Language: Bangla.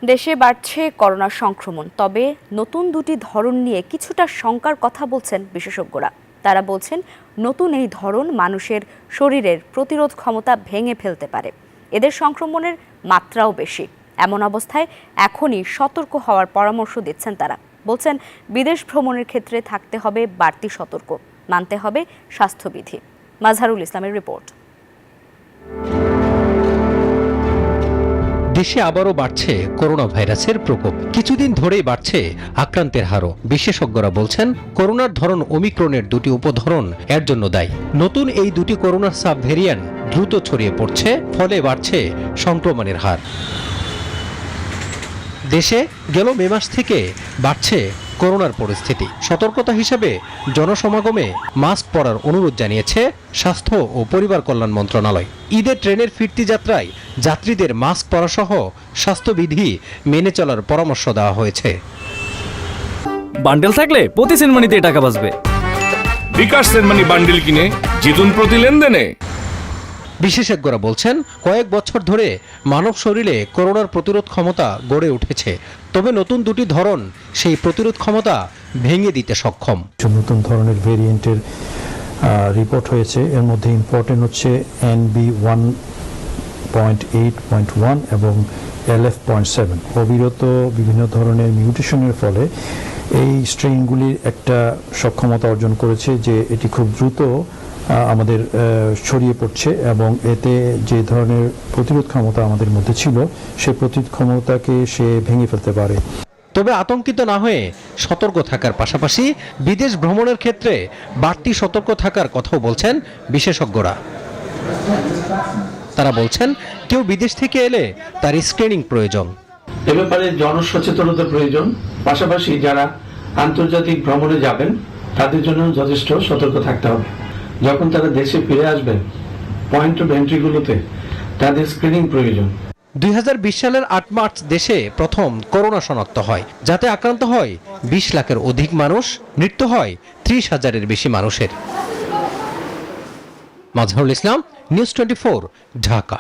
দেশে বাড়ছে করোনা সংক্রমণ, তবে নতুন দুটি ধরন নিয়ে কিছুটা শঙ্কার কথা বলছেন বিশেষজ্ঞরা। তারা বলছেন নতুন এই ধরন মানুষের শরীরের প্রতিরোধ ক্ষমতা ভেঙে ফেলতে পারে। এদের সংক্রমণের মাত্রাও বেশি। এমন অবস্থায় এখনই সতর্ক হওয়ার পরামর্শ দিচ্ছেন তারা। বলছেন বিদেশ ভ্রমণের ক্ষেত্রে থাকতে হবে বাড়তি সতর্ক, মানতে হবে স্বাস্থ্যবিধি। মাজহারুল ইসলামের রিপোর্ট। দেশে আবারও বাড়ছে করোনা ভাইরাসের প্রকোপ। কিছুদিন ধরেই বাড়ছে আক্রান্তের হারও। বিশেষজ্ঞরা বলছেন করোনার ধরন ওমিক্রনের দুটি উপধরন এর জন্য দায়ী। নতুন এই দুটি করোনার সাব ভেরিয়েন্ট দ্রুত ছড়িয়ে পড়ছে, ফলে বাড়ছে সংক্রমণের হার। দেশে গেল মে মাস থেকে বাড়ছে করোনার পরিস্থিতি। সতর্কতা হিসেবে জনসমাগমে মাস্ক পরার অনুরোধ জানিয়েছে স্বাস্থ্য ও পরিবার কল্যাণ মন্ত্রণালয়। ঈদের ট্রেনের ফিরতি যাত্রায় যাত্রীদের মাস্ক পরা সহ স্বাস্থ্যবিধি মেনে চলার পরামর্শ দেওয়া হয়েছে। বান্ডেল থাকলে প্রতি সেনমানিতে টাকা বাঁচবে। বিকাশ সেনমানি বান্ডেল কিনে জিতুন প্রতি লেনদেনে। বিশেষজ্ঞরা বলছেন কয়েক বছর ধরে মানব শরীরে করোনার প্রতিরোধ ক্ষমতা গড়ে উঠেছে, তবে নতুন দুটি ধরন সেই প্রতিরোধ ক্ষমতা ভেঙে দিতে সক্ষম। নতুন ধরনের ভেরিয়েন্টের রিপোর্ট হয়েছে। এর মধ্যে ইম্পর্টেন্ট হচ্ছে NB1.8.1 এবং LF.7। অবিরত বিভিন্ন ধরনের মিউটেশনের ফলে এই স্ট্রেইনগুলির একটা সক্ষমতা অর্জন করেছে যে এটি খুব দ্রুত আমাদের ছড়িয়ে পড়ছে এবং এতে যে ধরনের প্রতিরোধ ক্ষমতা আমাদের মধ্যে ছিল সেই প্রতিরোধ ক্ষমতাকে সে ভেঙে ফেলতে পারে। তবে আতঙ্কিত না হয়ে সতর্ক থাকার পাশাপাশি বিদেশ ভ্রমণের ক্ষেত্রে বাড়তি সতর্ক থাকার কথাও বলছেন বিশেষজ্ঞরা। তারা বলছেন কেউ বিদেশ থেকে এলে তার স্ক্রিনিং প্রয়োজন। এ ব্যাপারে জনসচেতনতা প্রয়োজন। পাশাপাশি যারা আন্তর্জাতিক ভ্রমণে যাবেন তাদের জন্য যথেষ্ট সতর্ক থাকতে হবে। যখন তারা দেশে ফিরে আসবেন পয়েন্ট অফ এন্ট্রিগুলোতে তাদের স্ক্রিনিং প্রয়োজন। 2020 সালের 8 মার্চ দেশে প্রথম করোনা শনাক্ত হয়, যাতে আক্রান্ত হয় 20 লাখের অধিক মানুষ, মৃত্যু হয় 30,000-এর বেশি মানুষের। মাজহারুল ইসলাম, নিউজ 24, ঢাকা।